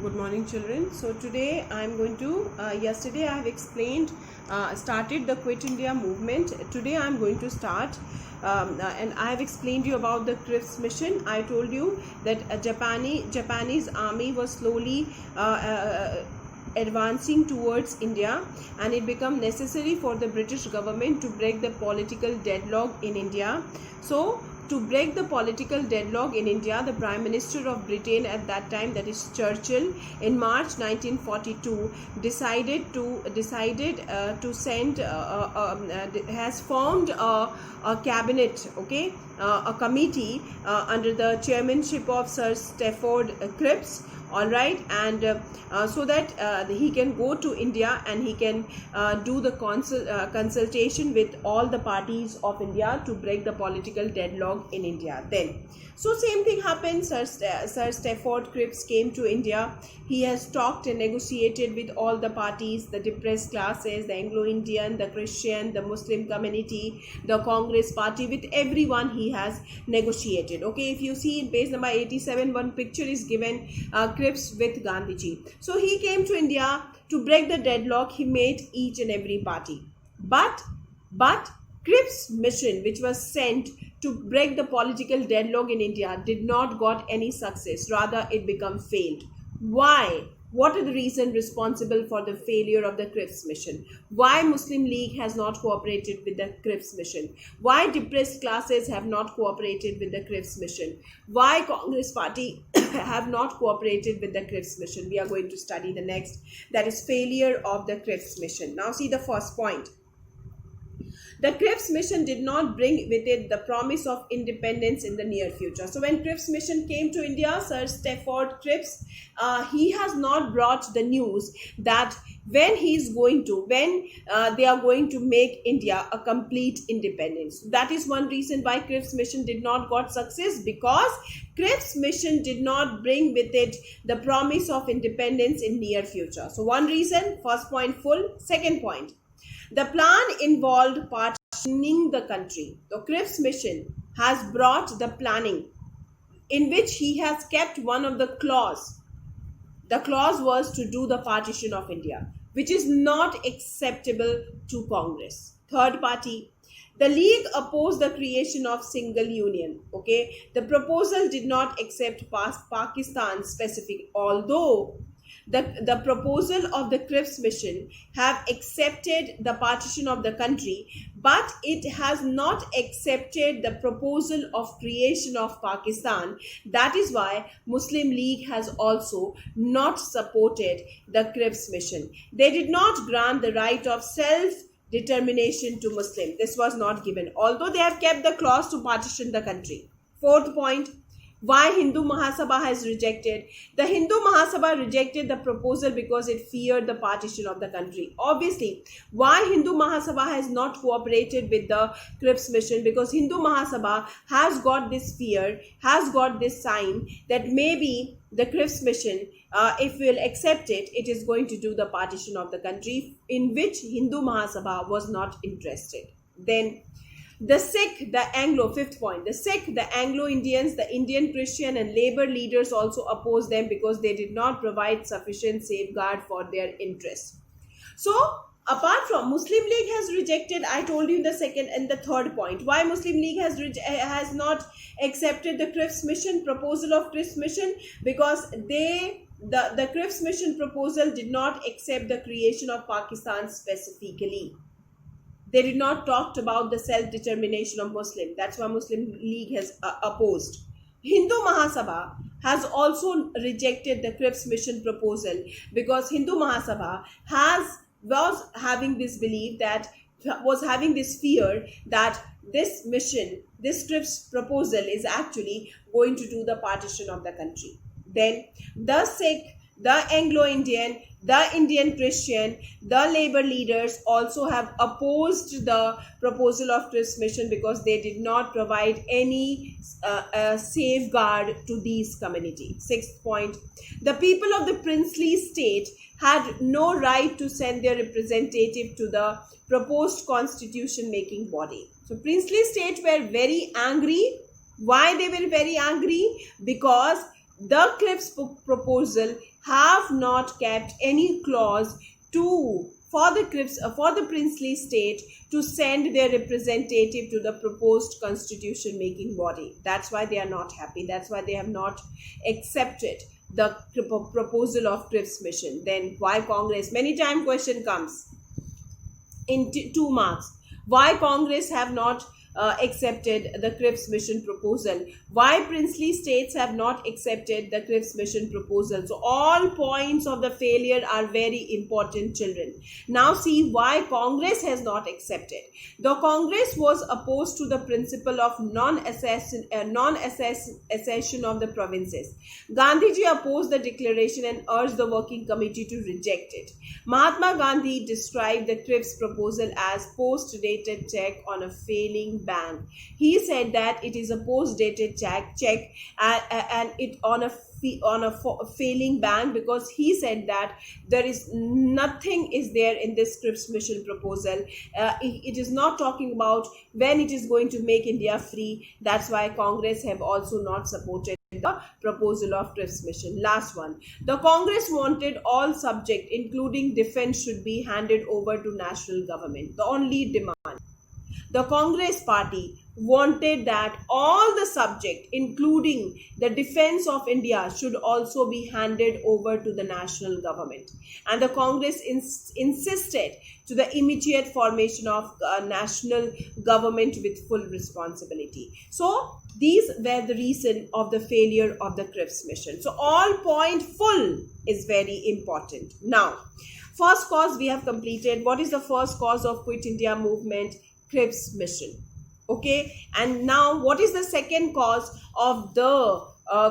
Good morning, children. So today I am going to yesterday I have explained started the Quit India movement. Today I am going to start and I have explained you about the Cripps mission. I told you that a Japanese army was slowly advancing towards India, and it became necessary for the British government to break the political deadlock in India. So to break the political deadlock in India, the Prime Minister of Britain at that time, that is Churchill, in March 1942 decided to send has formed a cabinet, okay, a committee under the chairmanship of Sir Stafford Cripps. All right, and so that he can go to India and he can do the consultation with all the parties of India to break the political deadlock in India. Then, so same thing happened. Sir Stafford Cripps came to India. He has talked and negotiated with all the parties, the depressed classes, the Anglo-Indian, the Christian, the Muslim community, the Congress party. With everyone he has negotiated. Okay, if you see in page number 87, one picture is given. Cripps with Gandhiji. So he came to India to break the deadlock. He met each and every party. But Cripps' mission, which was sent to break the political deadlock in India, did not got any success. Rather, it became failed. Why? What are the reasons responsible for the failure of the Cripps mission? Why Muslim League has not cooperated with the Cripps mission? Why depressed classes have not cooperated with the Cripps mission? Why Congress party have not cooperated with the Cripps mission? We are going to study the next, that is failure of the Cripps mission. Now see the first point. The Cripps mission did not bring with it the promise of independence in the near future. So when Cripps mission came to India, Sir Stafford Cripps, he has not brought the news that when they are going to make India a complete independence. That is one reason why Cripps mission did not got success, because Cripps mission did not bring with it the promise of independence in near future. So one reason, first point full. Second point, the plan involved partitioning the country. The Cripps mission has brought the planning in which he has kept one of the clause. The clause was to do the partition of India, which is not acceptable to Congress. Third party, the League opposed the creation of single union. Okay, the proposal did not accept Pakistan specific, although the proposal of the Cripps mission have accepted the partition of the country, but it has not accepted the proposal of creation of Pakistan. That is why Muslim League has also not supported the Cripps mission. They did not grant the right of self-determination to Muslim. This was not given, although they have kept the clause to partition the country. Fourth point, why Hindu Mahasabha has rejected. The Hindu Mahasabha rejected the proposal because it feared the partition of the country. Obviously, why Hindu Mahasabha has not cooperated with the Cripps mission? Because Hindu Mahasabha has got this fear, has got this sign that maybe the Cripps mission, if we'll accept it, it is going to do the partition of the country, in which Hindu Mahasabha was not interested. Then the Sikh, the Anglo, fifth point, the Sikh, the Anglo-Indians, the Indian Christian and labor leaders also opposed them because they did not provide sufficient safeguard for their interests. So, apart from Muslim League has rejected, I told you in the second and the third point, why Muslim League has not accepted the Cripps mission, proposal of Cripps mission, because the Cripps mission proposal did not accept the creation of Pakistan specifically. They did not talk about the self-determination of Muslim. That's why Muslim League has opposed. Hindu Mahasabha has also rejected the Cripps mission proposal because Hindu Mahasabha was having this belief was having this fear that this mission, this Cripps proposal is actually going to do the partition of the country. Then the Sikh, the Anglo-Indian, the Indian Christian, the labor leaders also have opposed the proposal of Cripps mission because they did not provide any safeguard to these communities. Sixth point, the people of the princely state had no right to send their representative to the proposed constitution making body. So princely state were very angry. Why they were very angry? Because the Cripps proposal have not kept any clause for the princely state to send their representative to the proposed constitution making body. That's why they are not happy. That's why they have not accepted the proposal of Cripps mission. Then why Congress? Many time question comes in 2 marks. Why Congress have not accepted the Cripps mission proposal? Why princely states have not accepted the Cripps mission proposal? So all points of the failure are very important, children. Now see why Congress has not accepted. The Congress was opposed to the principle of non-accession of the provinces. Gandhiji opposed the declaration and urged the working committee to reject it. Mahatma Gandhi described the Cripps proposal as post-dated check on a failing bank. He said that it is a post-dated check and it on a failing bank, because he said that there is nothing is there in this Cripps mission proposal. It is not talking about when it is going to make India free. That's why Congress have also not supported the proposal of Cripps mission. Last one. The Congress wanted all subject, including defense, should be handed over to national government. The only demand. The Congress party wanted that all the subject, including the defense of India, should also be handed over to the national government. And the Congress insisted to the immediate formation of a national government with full responsibility. So these were the reason of the failure of the Cripps mission. So all point full is very important. Now, first cause we have completed. What is the first cause of Quit India movement? Cripps mission. Okay, and now what is the second cause of the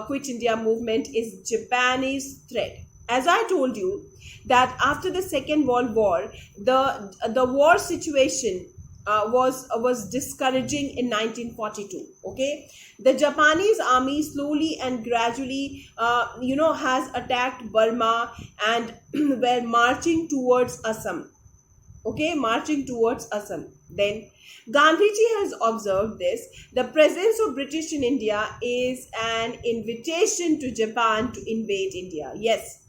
Quit India movement? Is Japanese threat. As I told you that after the Second World War, the war situation was discouraging in 1942. Okay, the Japanese army slowly and gradually has attacked Burma and were marching towards Assam. Okay, marching towards Assam. Then Gandhiji has observed this. The presence of British in India is an invitation to Japan to invade India. Yes,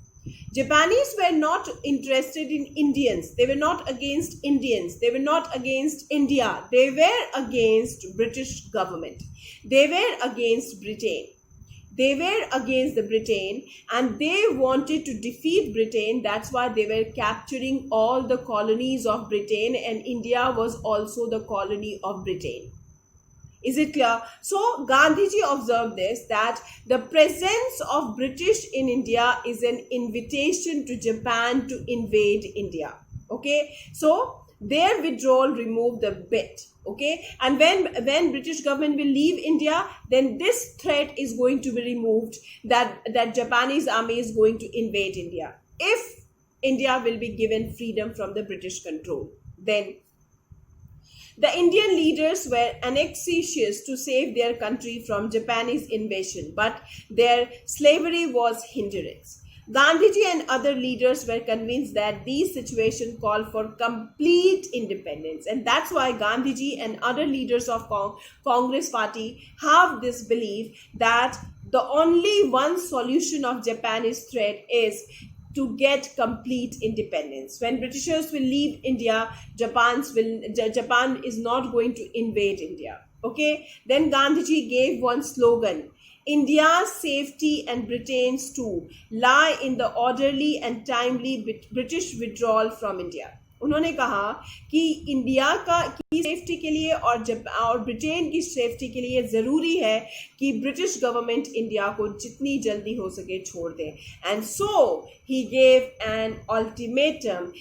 Japanese were not interested in Indians. They were not against Indians. They were not against India. They were against British government. They were against Britain. They were against the Britain and they wanted to defeat Britain. That's why they were capturing all the colonies of Britain, and India was also the colony of Britain. Is it clear? So Gandhiji observed this, that the presence of British in India is an invitation to Japan to invade India. Okay, so their withdrawal removed the bit. Okay, and when British government will leave India, then this threat is going to be removed, that Japanese army is going to invade India if India will be given freedom from the British control. Then the Indian leaders were anxious to save their country from Japanese invasion, but their slavery was hindrance. Gandhiji and other leaders were convinced that these situations call for complete independence, and that's why Gandhiji and other leaders of Congress party have this belief that the only one solution of Japanese threat is to get complete independence. When Britishers will leave India, Japan is not going to invade India. Okay, then Gandhiji gave one slogan: India's safety and Britain's too lie in the orderly and timely British withdrawal from India. उन्होंने कहा कि India की safety के लिए और Britain की safety के लिए ज़रूरी है कि ब्रिटिश गवर्नमेंट इंडिया को जितनी जल्दी हो सके छोड़ दे. And so he gave an ultimatum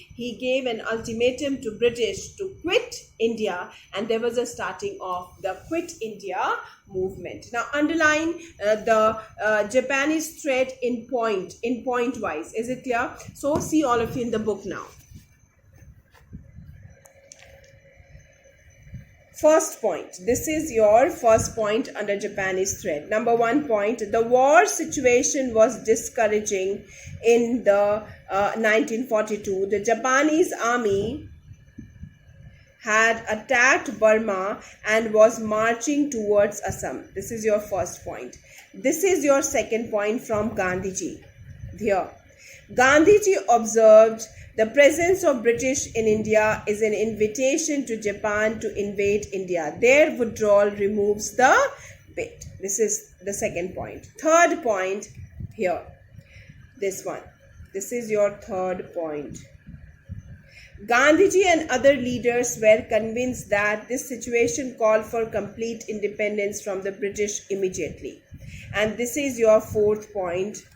to British to quit India, and there was a starting of the Quit India movement. Now underline the Japanese threat in point wise. Is it clear? So see all of you in the book now. First point. This is your first point under Japanese threat. Number 1 point. The war situation was discouraging in the 1942. The Japanese army had attacked Burma and was marching towards Assam. This is your first point. This is your second point from Gandhiji here. Gandhiji observed the presence of British in India is an invitation to Japan to invade India. Their withdrawal removes the bit. This is the second point. Third point here. This one. This is your third point. Gandhiji and other leaders were convinced that this situation called for complete independence from the British immediately. And this is your fourth point.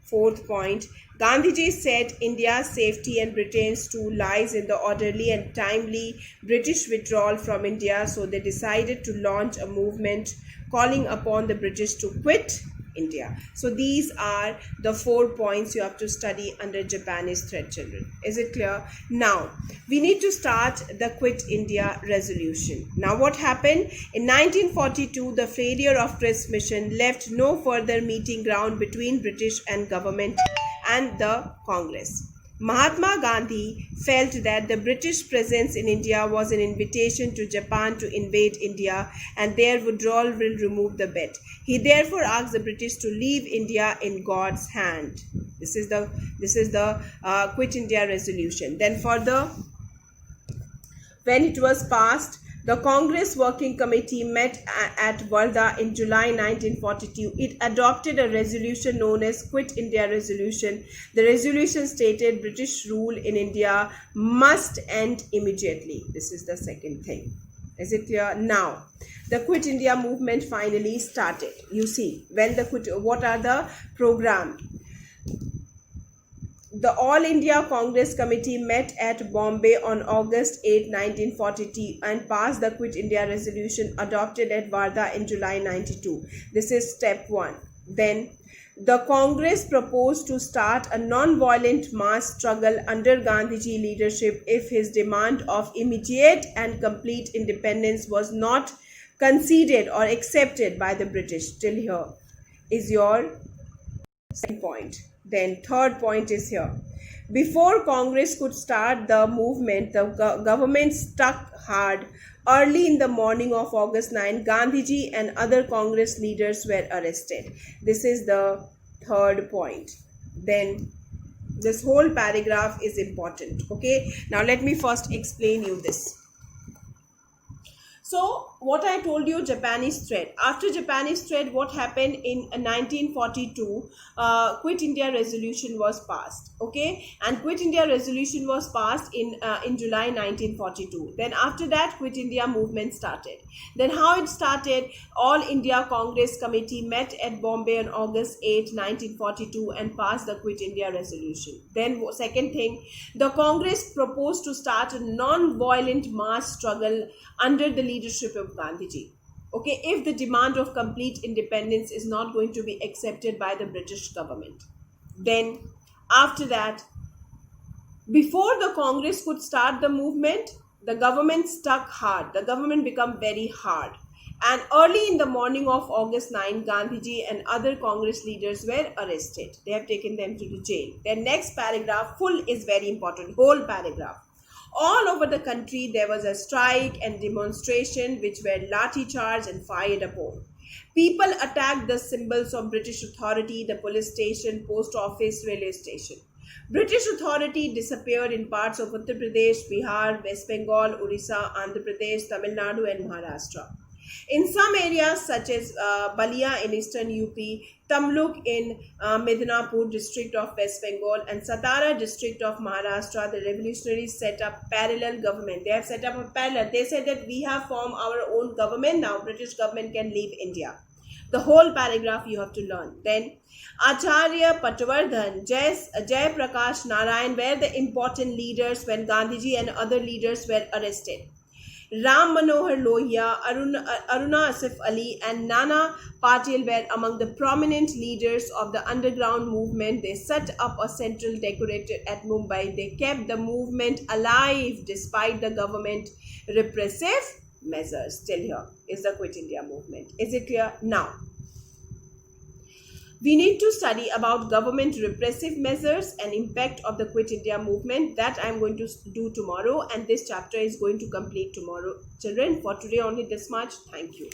Fourth point. Gandhiji said India's safety and Britain's too lies in the orderly and timely British withdrawal from India, so they decided to launch a movement calling upon the British to quit India. So these are the 4 points you have to study under Japanese threat, children. Is it clear? Now, we need to start the Quit India resolution. Now, what happened? In 1942, the failure of Tris mission left no further meeting ground between British and government and the Congress. Mahatma Gandhi felt that the British presence in India was an invitation to Japan to invade India and their withdrawal will remove the bet. He therefore asked the British to leave India in God's hand. This is the Quit India resolution. Then further, when it was passed, the Congress Working Committee met at Wardha in July 1942. It adopted a resolution known as Quit India Resolution. The resolution stated British rule in India must end immediately. This is the second thing. Is it clear? Now, the Quit India movement finally started. You see, what are the program? The All India Congress Committee met at Bombay on August 8, 1942 and passed the Quit India resolution adopted at Wardha in July 92. This is step 1. Then the Congress proposed to start a non-violent mass struggle under Gandhiji leadership if his demand of immediate and complete independence was not conceded or accepted by the British. Till here is your second point. Then third point is here. Before Congress could start the movement, the government stuck hard. Early in the morning of August 9, Gandhiji and other Congress leaders were arrested. This is the third point. Then this whole paragraph is important. Okay. Now let me first explain you this. So what I told you, Japanese threat. After Japanese threat, what happened in 1942? Quit India resolution was passed. Okay, and Quit India resolution was passed in July 1942. Then after that, Quit India movement started. Then how it started? All India Congress Committee met at Bombay on August 8, 1942 and passed the Quit India resolution. Then second thing, the Congress proposed to start a non-violent mass struggle under the leadership of Gandhiji. Okay, if the demand of complete independence is not going to be accepted by the British government. Then after that, before the Congress could start the movement, the government stuck hard. The government became very hard. And early in the morning of August 9, Gandhiji and other Congress leaders were arrested. They have taken them to the jail. Their next paragraph, full, is very important. Whole paragraph. All over the country, there was a strike and demonstration which were lathi charged and fired upon. People attacked the symbols of British authority, the police station, post office, railway station. British authority disappeared in parts of Uttar Pradesh, Bihar, West Bengal, Orissa, Andhra Pradesh, Tamil Nadu and Maharashtra. In some areas such as Balia in eastern UP, Tamluk in Midnapur district of West Bengal and Satara district of Maharashtra, the revolutionaries set up parallel government. They have set up a parallel. They said that we have formed our own government. Now British government can leave India. The whole paragraph you have to learn. Then Acharya Patwardhan, Jai Prakash Narayan were the important leaders when Gandhiji and other leaders were arrested. Ram Manohar Lohia, Aruna Asif Ali and Nana Patil were among the prominent leaders of the underground movement. They set up a central decorated at Mumbai. They kept the movement alive despite the government repressive measures. Till here is the Quit India movement. Is it clear? Now, we need to study about government repressive measures and impact of the Quit India movement. That I am going to do tomorrow, and this chapter is going to complete tomorrow. Children, for today only this much. Thank you.